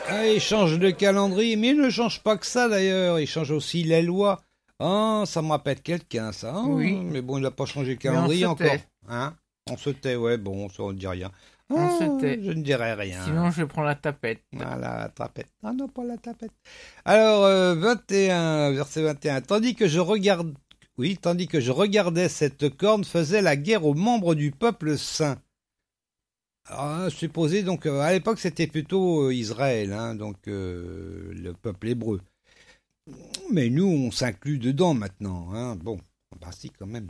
Ah, il change de calendrier, mais il ne change pas que ça d'ailleurs, il change aussi les lois. Ah, ça me rappelle quelqu'un ça. Ah, Oui. mais bon, il n'a pas changé le Mais on calendrier se encore. tait. Hein? On se tait, ouais, bon, ça on ne dit rien. On se Ah, tait. je ne dirai rien. Sinon, je prends la tapette. Voilà, la tapette. Ah non, pas la tapette. Alors, 21, verset 21. Tandis que je regardais, cette corne faisait la guerre aux membres du peuple saint. Alors, supposé, donc, à l'époque, c'était plutôt Israël, hein, donc le peuple hébreu. Mais nous, on s'inclut dedans maintenant, hein. Bon, bah si, quand même.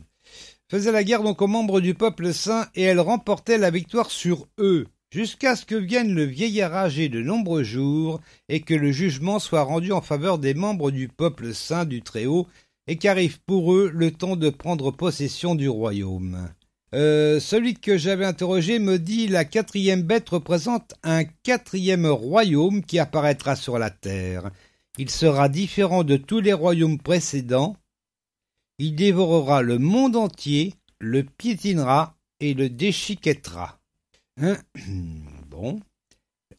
Faisait la guerre donc aux membres du peuple saint, et elle remportait la victoire sur eux, jusqu'à ce que vienne le vieillard âgé de nombreux jours, et que le jugement soit rendu en faveur des membres du peuple saint du Très-Haut, et qu'arrive pour eux le temps de prendre possession du royaume. Celui que j'avais interrogé me dit la quatrième bête représente un quatrième royaume qui apparaîtra sur la terre. Il sera différent de tous les royaumes précédents. Il dévorera le monde entier, le piétinera et le déchiquettera. Hein? Bon,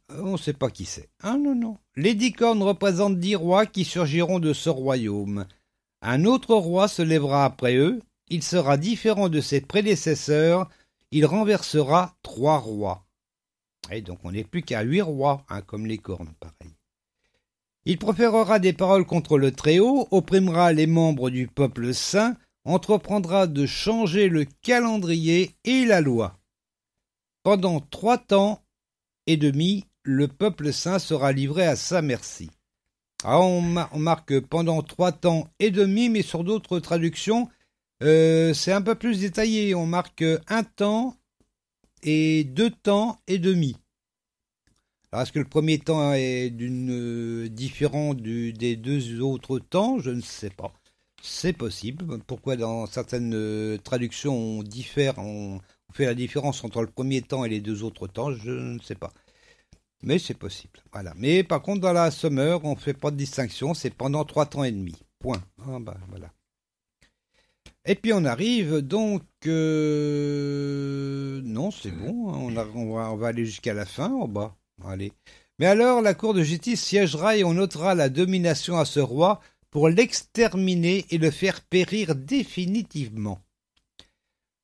on ne sait pas qui c'est. Ah non, non. Les 10 cornes représentent 10 rois qui surgiront de ce royaume. Un autre roi se lèvera après eux. Il sera différent de ses prédécesseurs. Il renversera 3 rois. Et donc on n'est plus qu'à 8 rois, hein, comme les cornes, pareil. Il proférera des paroles contre le Très-Haut, opprimera les membres du peuple saint, entreprendra de changer le calendrier et la loi. Pendant 3 temps et demi, le peuple saint sera livré à sa merci. Alors on marque pendant 3 temps et demi, mais sur d'autres traductions, c'est un peu plus détaillé. On marque 1 temps et 2 temps et demi. Alors, est-ce que le premier temps est différent des 2 autres temps? Je ne sais pas. C'est possible. Pourquoi dans certaines traductions on fait la différence entre le premier temps et les 2 autres temps? Je ne sais pas. Mais c'est possible. Voilà. Mais par contre, dans la Sommaire, on ne fait pas de distinction. C'est pendant 3 temps et demi. Point. Ah ben, voilà. Et puis on arrive donc... Non, c'est bon. On va aller jusqu'à la fin en bas. Allez. Mais alors, la cour de justice siégera et on ôtera la domination à ce roi pour l'exterminer et le faire périr définitivement.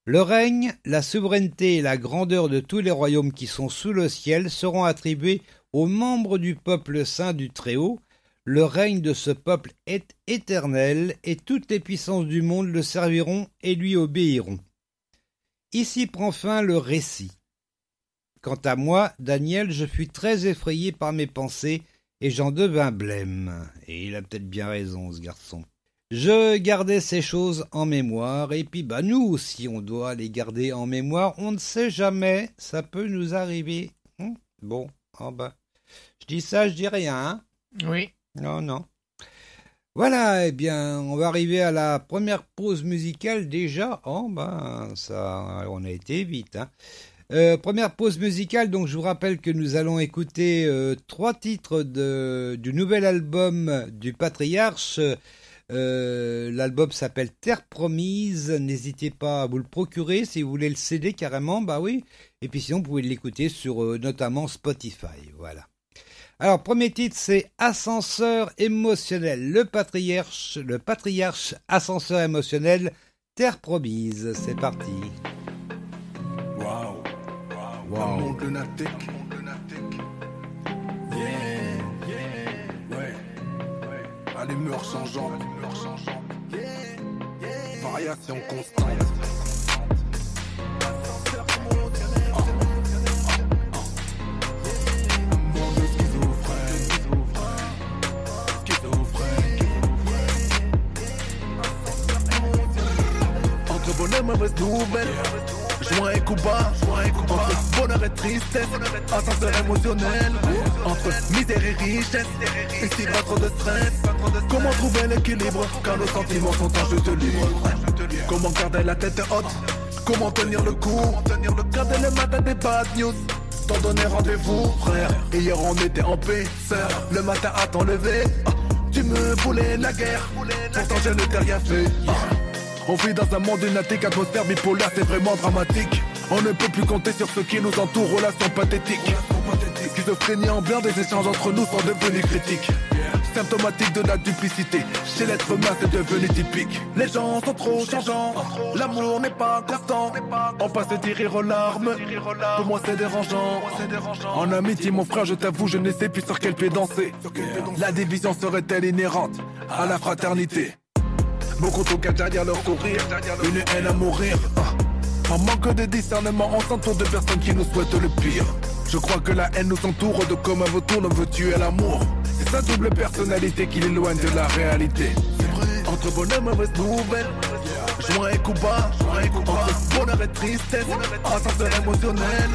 Le règne, la souveraineté et la grandeur de tous les royaumes qui sont sous le ciel seront attribués aux membres du peuple saint du Très-Haut. Le règne de ce peuple est éternel et toutes les puissances du monde le serviront et lui obéiront. Ici prend fin le récit. Quant à moi, Daniel, je fus très effrayé par mes pensées, et j'en devins blême. Et il a peut-être bien raison, ce garçon. Je gardais ces choses en mémoire, et puis nous aussi, on doit les garder en mémoire. On ne sait jamais, ça peut nous arriver. Bon, je dis ça, je dis rien, hein? Oui. Non, non. Voilà, eh bien, on va arriver à la première pause musicale déjà. Ça, on a été vite, hein. Première pause musicale, donc je vous rappelle que nous allons écouter 3 titres du nouvel album du Patriarche. L'album s'appelle Terre Promise. N'hésitez pas à vous le procurer si vous voulez le CD carrément, oui. Et puis sinon, vous pouvez l'écouter sur notamment Spotify. Voilà. Alors, premier titre, c'est Ascenseur émotionnel. Le Patriarche Ascenseur émotionnel, Terre Promise. C'est parti. Waouh. Un monde lunatique. Ouais. À l'humeur changeante. Variation constante. Entre bonheur et mauvaise nouvelle. Joint et coup bas, entre bonheur et tristesse, ascenseur émotionnel, entre misère et richesse, ici pas trop de stress. Comment trouver l'équilibre quand nos sentiments sont en jeu de libre? Comment garder la tête haute? Comment tenir le coup? Garder le matin des bad news, t'en donner rendez-vous, frère. Hier on était en paix, sœur, le matin à t'en lever. Tu me voulais la guerre, pourtant je ne t'ai rien fait. On vit dans un monde lunatique, atmosphère bipolaire, c'est vraiment dramatique. On ne peut plus compter sur ceux qui nous entourent, relations pathétiques. Qui Schizophrénie ambiante, des échanges entre nous sont devenus critiques. Symptomatique de la duplicité, chez l'être humain c'est devenu typique. Les gens sont trop changeants, l'amour n'est pas constant. On passe de rire aux larmes, pour moi c'est dérangeant. En amitié mon frère je t'avoue je ne sais plus sur quel pied danser. La division serait-elle inhérente à la fraternité? Beaucoup trop cachent derrière leur sourire, une haine à mourir. En manque de discernement, on s'entoure de personnes qui nous souhaitent le pire. Je crois que la haine nous entoure de comme un vautour ne veut tuer l'amour. C'est sa double personnalité qui l'éloigne de la réalité. Entre bonheur et mauvaise nouvelle, joie et coup bas, entre bonheur et tristesse, ascenseur émotionnel,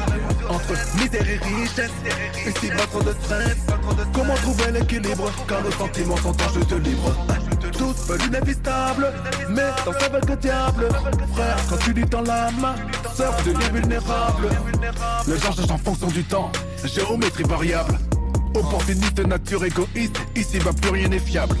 entre misère et richesse, ici pas trop de stress. Comment trouver l'équilibre quand nos sentiments sont en chute libre? Tous veulent inévitable, mais dans sa vague diable. Frère, quand tu dis dans l'âme, sœur devient vulnérable. Le genre change en fonction du temps, géométrie variable. Opportuniste, nature égoïste, ici va plus rien n'est fiable.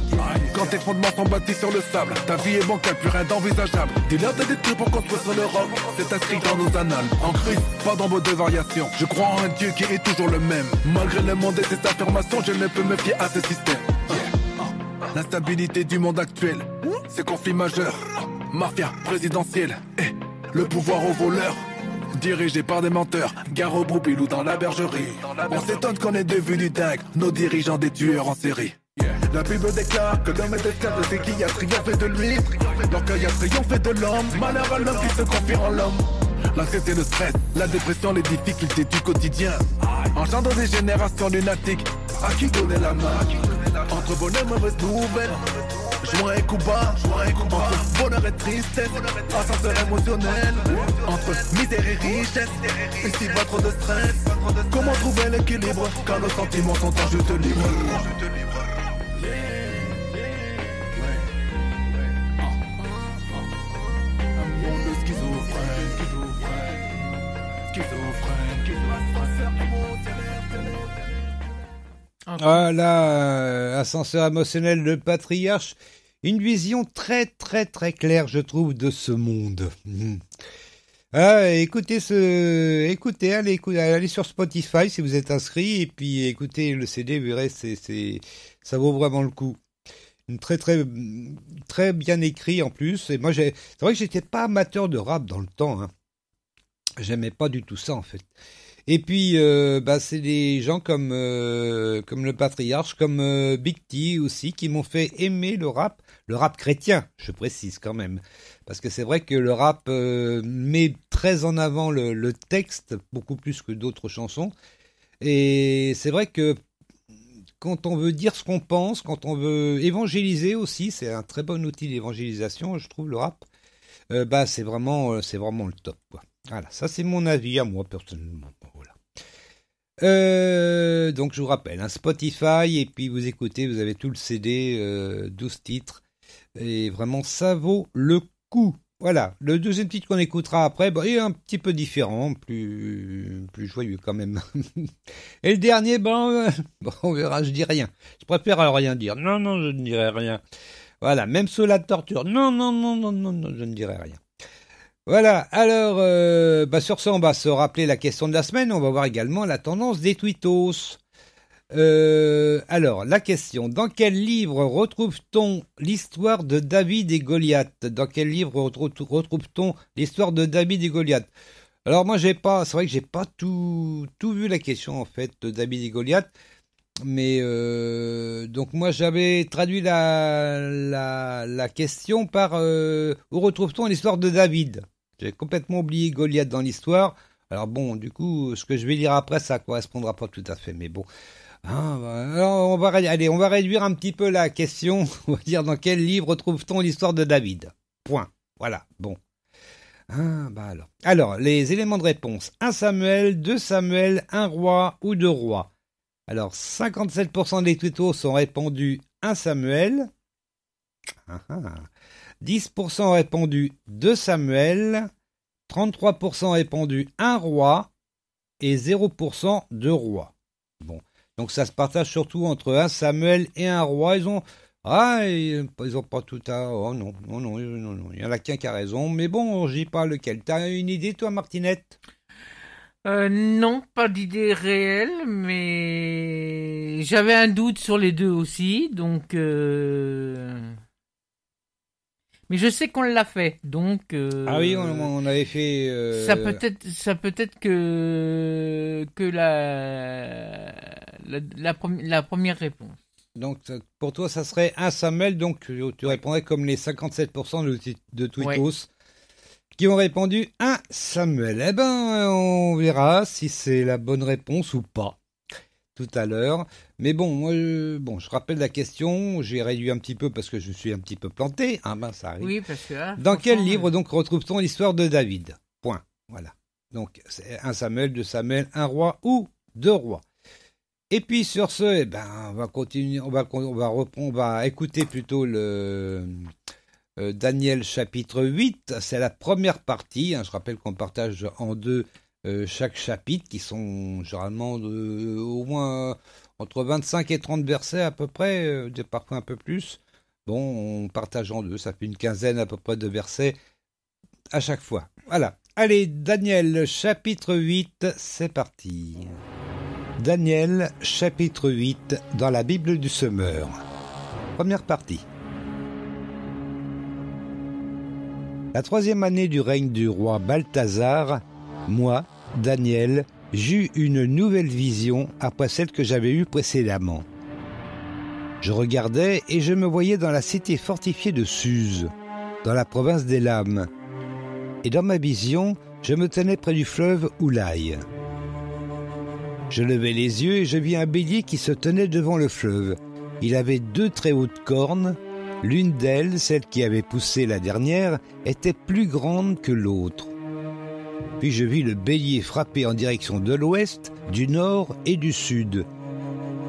Quand tes fondements sont bâtis sur le sable, ta vie est bancale, plus rien d'envisageable. Dis-leur de détruire pour construire sur l'Europe, c'est inscrit dans nos annales. En Christ, pas d'ombre de variation, je crois en un Dieu qui est toujours le même. Malgré le monde et ses affirmations, je ne peux me fier à ce système. L'instabilité du monde actuel, ces conflits majeurs, mafia présidentielle et le pouvoir aux voleurs. Dirigé par des menteurs, gare au broupill ou dans la bergerie. On s'étonne qu'on est devenu dingue, nos dirigeants des tueurs en série. La Bible déclare que l'homme est esclave de ce qui a triomphé de lui. L'orgueil a triomphé de l'homme, malheur à l'homme qui se confie en l'homme. L'anxiété, le stress, la dépression, les difficultés du quotidien engendrent des générations lunatiques. À qui donner la main? Entre bonheur et mauvaise nouvelle, joie et coup bas, entre bonheur et tristesse, ascenseur émotionnel, entre misère et richesse, ici pas trop de stress. Comment trouver l'équilibre quand nos sentiments sont en chute libre? Un monde schizophrène. Voilà, ascenseur émotionnel de patriarche. Une vision très très très claire, je trouve, de ce monde. Allez sur Spotify si vous êtes inscrit et puis écoutez le CD, vous verrez, ça vaut vraiment le coup. Très très très bien écrit en plus. Et moi, c'est vrai que j'étais pas amateur de rap dans le temps. J'aimais pas du tout ça en fait. Et puis, c'est des gens comme le Patriarche, comme Big T aussi, qui m'ont fait aimer le rap chrétien, je précise quand même. Parce que c'est vrai que le rap met très en avant le texte, beaucoup plus que d'autres chansons. Et c'est vrai que quand on veut dire ce qu'on pense, quand on veut évangéliser aussi, c'est un très bon outil d'évangélisation, je trouve, le rap. C'est vraiment le top, quoi. Voilà, ça c'est mon avis à moi personnellement. Voilà. Donc je vous rappelle, Spotify, et puis vous écoutez, vous avez tout le CD, 12 titres, et vraiment ça vaut le coup. Voilà, le deuxième titre qu'on écoutera après, est un petit peu différent, plus joyeux quand même. Et le dernier, on verra, je dis rien. Je préfère rien dire. Non, je ne dirai rien. Voilà, même sous la torture. Non, je ne dirai rien. Voilà, alors, sur ça, on va se rappeler la question de la semaine. On va voir également la tendance des tweetos. Alors, la question, dans quel livre retrouve-t-on l'histoire de David et Goliath? Dans quel livre retrouve-t-on l'histoire de David et Goliath? Alors, moi, c'est vrai que j'ai pas tout vu la question, en fait, de David et Goliath. Mais, donc, moi, j'avais traduit la question par, où retrouve-t-on l'histoire de David? J'ai complètement oublié Goliath dans l'histoire. Alors bon, du coup, ce que je vais lire après, ça correspondra pas tout à fait, mais bon. Alors on va réduire un petit peu la question. On va dire dans quel livre trouve-t-on l'histoire de David? Point. Voilà, bon. Alors, les éléments de réponse. 1 Samuel, 2 Samuel, 1 roi ou 2 rois. Alors, 57% des tweetos sont répondus 1 Samuel. 10% ont répondu 2 Samuel. 33% répondu 1 roi. Et 0% 2 rois. Bon. Donc ça se partage surtout entre un Samuel et un roi. Ils ont pas tout à... Oh non. Il y en a qu'un qui a raison. Mais bon, je dis pas lequel. T'as une idée, toi, Martinette? Non, pas d'idée réelle, mais j'avais un doute sur les deux aussi, donc. Mais je sais qu'on l'a fait, donc. Ah oui, on avait fait. Ça peut être que la première réponse. Donc, pour toi, ça serait 1 Samuel, donc tu répondrais comme les 57% de Twittos qui ont répondu 1 Samuel. Eh ben, on verra si c'est la bonne réponse ou pas tout à l'heure. Mais bon, moi, je rappelle la question, j'ai réduit un petit peu parce que je suis un petit peu planté. Ah ben, ça arrive. Oui, parce que là, Dans quel livre, donc, retrouve-t-on l'histoire de David? Point. Voilà. Donc, c'est 1 Samuel, 2 Samuel, 1 roi ou 2 rois. Et puis sur ce, eh ben, on va continuer, on va écouter plutôt le Daniel chapitre 8. C'est la première partie. Je rappelle qu'on partage en deux chaque chapitre, qui sont généralement au moins entre 25 et 30 versets à peu près, parfois un peu plus. Bon, on partage en deux, ça fait une quinzaine à peu près de versets à chaque fois. Voilà. Allez, Daniel chapitre 8, c'est parti. Daniel, chapitre 8, dans la Bible du Semeur. Première partie. La 3e année du règne du roi Balthazar, moi, Daniel, j'eus une nouvelle vision après celle que j'avais eue précédemment. Je regardais et je me voyais dans la cité fortifiée de Suse, dans la province d'Élam. Et dans ma vision, je me tenais près du fleuve Oulaï. Je levai les yeux et je vis un bélier qui se tenait devant le fleuve. Il avait 2 très hautes cornes. L'une d'elles, celle qui avait poussé la dernière, était plus grande que l'autre. Puis je vis le bélier frapper en direction de l'ouest, du nord et du sud.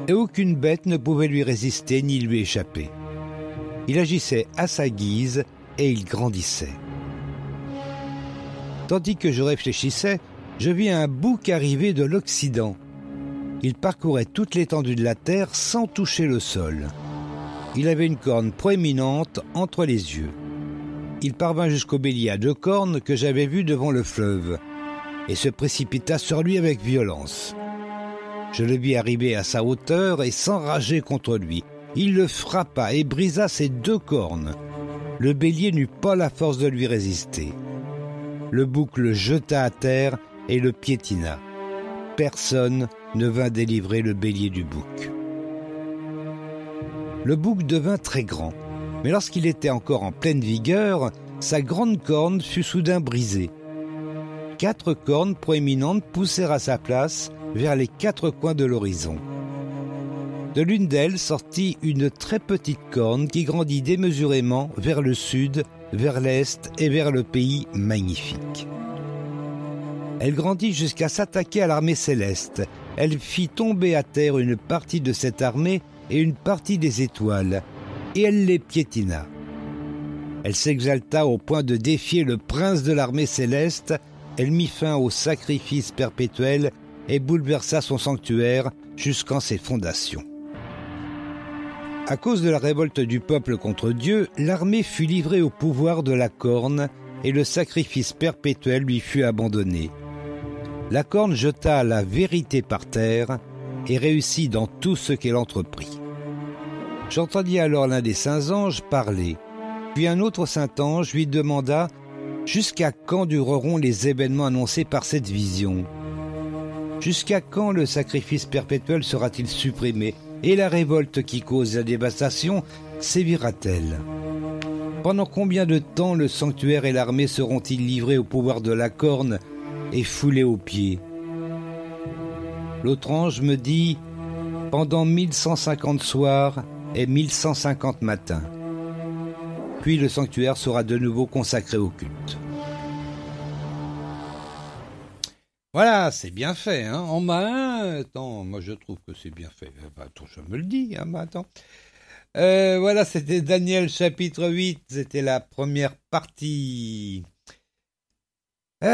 Et aucune bête ne pouvait lui résister ni lui échapper. Il agissait à sa guise et il grandissait. Tandis que je réfléchissais, je vis un bouc arriver de l'Occident. Il parcourait toute l'étendue de la terre sans toucher le sol. Il avait une corne proéminente entre les yeux. Il parvint jusqu'au bélier à 2 cornes que j'avais vu devant le fleuve, et se précipita sur lui avec violence. Je le vis arriver à sa hauteur et s'enrager contre lui. Il le frappa et brisa ses 2 cornes. Le bélier n'eut pas la force de lui résister. Le bouc le jeta à terre et le piétina. Personne ne vint délivrer le bélier du bouc. Le bouc devint très grand, mais lorsqu'il était encore en pleine vigueur, sa grande corne fut soudain brisée. 4 cornes proéminentes poussèrent à sa place vers les 4 coins de l'horizon. De l'une d'elles sortit une très petite corne qui grandit démesurément vers le sud, vers l'est et vers le pays magnifique. Elle grandit jusqu'à s'attaquer à l'armée céleste. Elle fit tomber à terre une partie de cette armée et une partie des étoiles, et elle les piétina. Elle s'exalta au point de défier le prince de l'armée céleste. Elle mit fin au sacrifice perpétuel et bouleversa son sanctuaire jusqu'en ses fondations. À cause de la révolte du peuple contre Dieu, l'armée fut livrée au pouvoir de la corne et le sacrifice perpétuel lui fut abandonné. La corne jeta la vérité par terre et réussit dans tout ce qu'elle entreprit. J'entendis alors l'un des saints anges parler. Puis un autre saint ange lui demanda « Jusqu'à quand dureront les événements annoncés par cette vision ? Jusqu'à quand le sacrifice perpétuel sera-t-il supprimé et la révolte qui cause la dévastation sévira-t-elle ? Pendant combien de temps le sanctuaire et l'armée seront-ils livrés au pouvoir de la corne et foulés aux pieds ? » L'autre ange me dit « Pendant 1150 soirs et 1150 matins. Puis le sanctuaire sera de nouveau consacré au culte. » Voilà, c'est bien fait, hein. En main, attends, moi je trouve que c'est bien fait. Attends, je me le dis, hein, attends. Voilà, c'était Daniel chapitre 8, c'était la première partie. On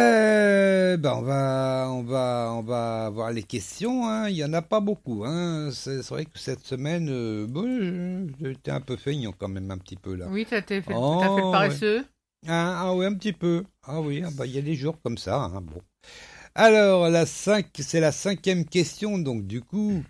va voir les questions, hein. Il y en a pas beaucoup, hein. C'est vrai que cette semaine, j'étais un peu feignant quand même un petit peu là. Oui, t'as fait le paresseux. Ouais. Ah oui, un petit peu. Ah oui, il y a des jours comme ça, hein. Bon. Alors, c'est la 5e question, donc du coup,